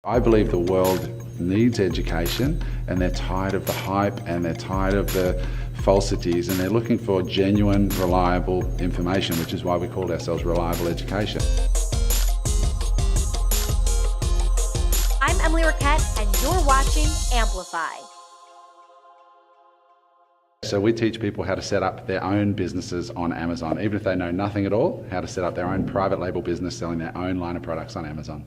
I believe the world needs education, and they're tired of the hype and they're tired of the falsities, and they're looking for genuine, reliable information, which is why we called ourselves Reliable Education. I'm Emily Roquette, and you're watching Amplify. So we teach people how to set up their own businesses on Amazon, even if they know nothing at all, how to set up their own private label business selling their own line of products on Amazon.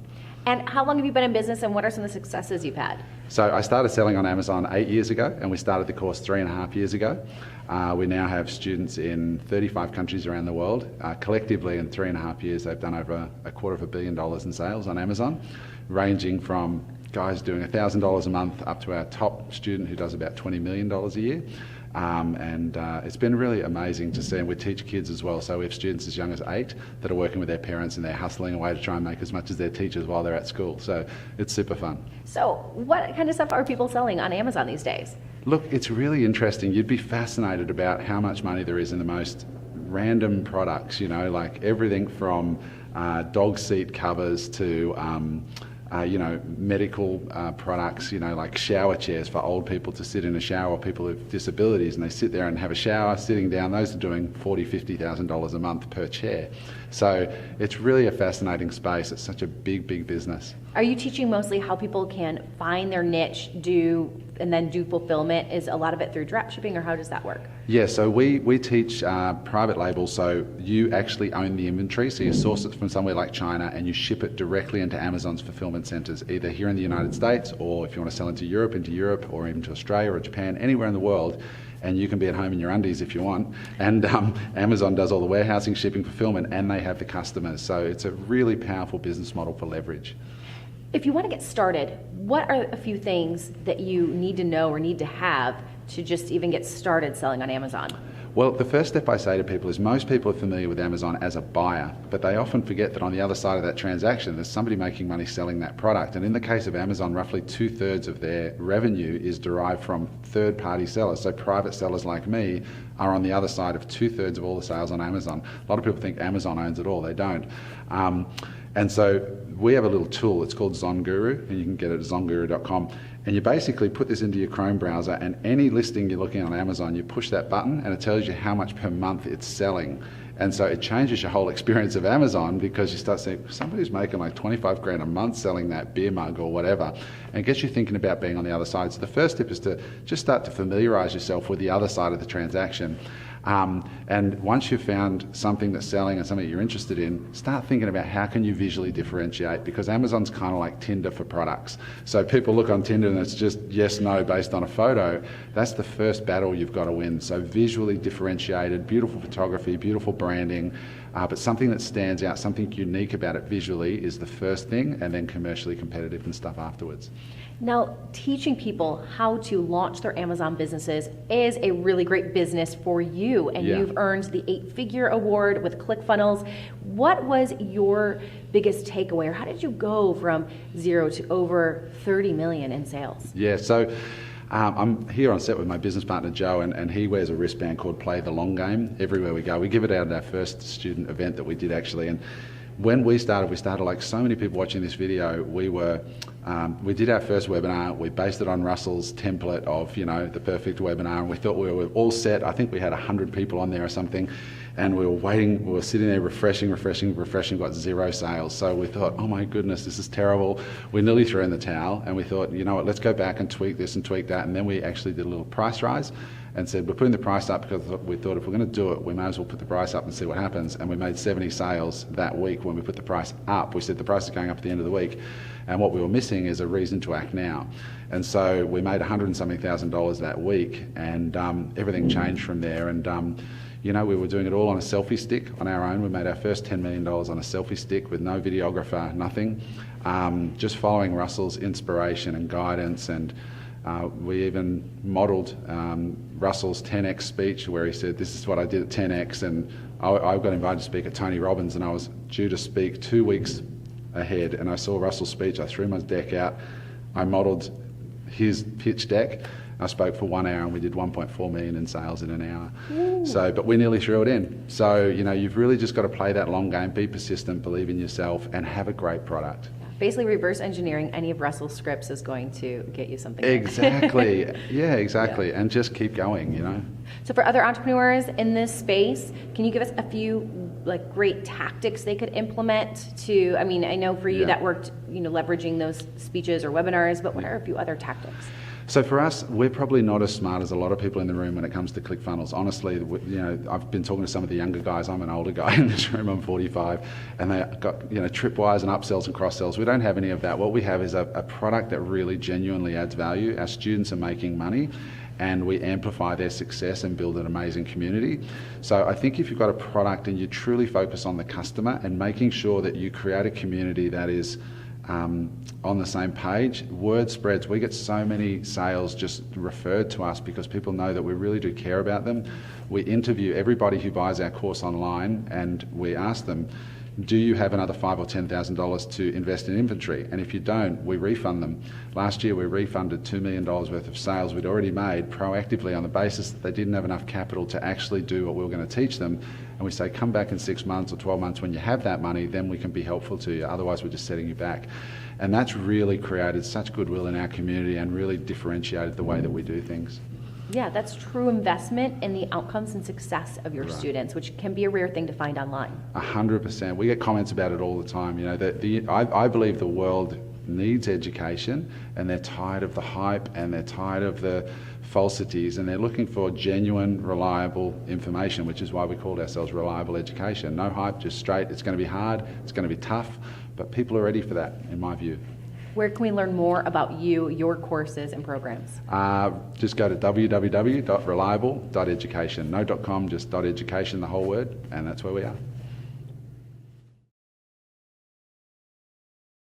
And how long have you been in business, and what are some of the successes you've had? So I started selling on Amazon 8 years ago, and we started the course 3.5 years ago. We now have students in 35 countries around the world. Collectively, in 3.5 years, they've done over $250 million in sales on Amazon, ranging from guys doing $1,000 a month up to our top student who does about $20 million a year. It's been really amazing to see, and we teach kids as well, so we have students as young as 8 that are working with their parents, and they're hustling away to try and make as much as their teachers while they're at school, so it's super fun. So what kind of stuff are people selling on Amazon these days? Look, it's really interesting. You'd be fascinated about how much money there is in the most random products, like everything from dog seat covers to medical products, like shower chairs for old people to sit in a shower, or people with disabilities, and they sit there and have a shower sitting down. Those are doing $40,000, $50,000 a month per chair. So it's really a fascinating space. It's such a big, big business. Are you teaching mostly how people can find their niche, and then do fulfillment? Is a lot of it through drop shipping, or how does that work? Yeah, so we teach private labels, so you actually own the inventory, so you source it from somewhere like China and you ship it directly into Amazon's fulfillment centers, either here in the United States, or if you want to sell into Europe, or even to Australia or Japan, anywhere in the world. And you can be at home in your undies if you want. And Amazon does all the warehousing, shipping, fulfillment, and they have the customers. So it's a really powerful business model for leverage. If you want to get started, what are a few things that you need to know or need to have to just even get started selling on Amazon? Well, the first step I say to people is most people are familiar with Amazon as a buyer, but they often forget that on the other side of that transaction, there's somebody making money selling that product. And in the case of Amazon, roughly 2/3 of their revenue is derived from third-party sellers. So private sellers like me are on the other side of 2/3 of all the sales on Amazon. A lot of people think Amazon owns it all. They don't. And so we have a little tool. It's called ZonGuru, and you can get it at zonguru.com. And you basically put this into your Chrome browser, and any listing you're looking at on Amazon, you push that button and it tells you how much per month it's selling. And so it changes your whole experience of Amazon, because you start saying, somebody's making like 25 grand a month selling that beer mug or whatever, and it gets you thinking about being on the other side. So the first tip is to just start to familiarize yourself with the other side of the transaction. And once you've found something that's selling and something you're interested in, start thinking about how can you visually differentiate, because Amazon's kind of like Tinder for products. So people look on Tinder and it's just yes, no based on a photo. That's the first battle you've got to win. So visually differentiated, beautiful photography, beautiful branding, but something that stands out, something unique about it visually is the first thing, and then commercially competitive and stuff afterwards. Now, teaching people how to launch their Amazon businesses is a really great business for you, and you've earned the 8-figure award with ClickFunnels. What was your biggest takeaway, or how did you go from 0 to over 30 million in sales? Yeah, so I'm here on set with my business partner Joe, and he wears a wristband called Play the Long Game everywhere we go. We give it out at our first student event that we did actually, and when we started like so many people watching this video. We did our first webinar. We based it on Russell's template of the perfect webinar, and we thought we were all set. I think we had 100 people on there or something, and we were waiting. We were sitting there refreshing, got 0 sales. So we thought, oh my goodness, this is terrible. We nearly threw in the towel, and we thought, you know what, let's go back and tweak this and tweak that. And then we actually did a little price rise and said, we're putting the price up because we thought if we're going to do it, we may as well put the price up and see what happens. And we made 70 sales that week when we put the price up. We said the price is going up at the end of the week, and what we were missing is a reason to act now. And so we made $100 and something thousand that week, and everything changed from there. And we were doing it all on a selfie stick on our own. We made our first $10 million on a selfie stick with no videographer, nothing, just following Russell's inspiration and guidance. And we even modeled Russell's 10x speech, where he said, this is what I did at 10x. And I got invited to speak at Tony Robbins, and I was due to speak 2 weeks ahead, and I saw Russell's speech. I threw my deck out, I modeled his pitch deck, I spoke for 1 hour, and we did 1.4 million in sales in an hour. Ooh. So, but we nearly threw it in. So, you've really just got to play that long game, be persistent, believe in yourself, and have a great product. Basically, reverse engineering any of Russell's scripts is going to get you something. Exactly. Yeah, exactly. Yeah. And just keep going, you know. So for other entrepreneurs in this space, can you give us a few like great tactics they could implement to, I mean, I know for you that worked, you know, leveraging those speeches or webinars, but what are a few other tactics? So for us, we're probably not as smart as a lot of people in the room when it comes to ClickFunnels. Honestly, you know, I've been talking to some of the younger guys. I'm an older guy in this room. I'm 45, and they got, you know, tripwires and upsells and cross-sells. We don't have any of that. What we have is a product that really genuinely adds value. Our students are making money, and we amplify their success and build an amazing community. So I think if you've got a product and you truly focus on the customer and making sure that you create a community that is on the same page, word spreads. We get so many sales just referred to us because people know that we really do care about them. We interview everybody who buys our course online and we ask them, do you have another $5,000 or $10,000 to invest in inventory? And if you don't, we refund them. Last year we refunded $2 million worth of sales we'd already made proactively on the basis that they didn't have enough capital to actually do what we were going to teach them. And we say, come back in 6 months or 12 months when you have that money, then we can be helpful to you. Otherwise we're just setting you back. And that's really created such goodwill in our community and really differentiated the way that we do things. Yeah, that's true investment in the outcomes and success of your students, which can be a rare thing to find online. 100%. We get comments about it all the time. You know, I believe the world needs education, and they're tired of the hype and they're tired of the falsities, and they're looking for genuine, reliable information, which is why we called ourselves Reliable Education. No hype, just straight. It's going to be hard, it's going to be tough, but people are ready for that, in my view. Where can we learn more about you, your courses and programs? Just go to www.reliable.education. No .com, just .education, the whole word, and that's where we are.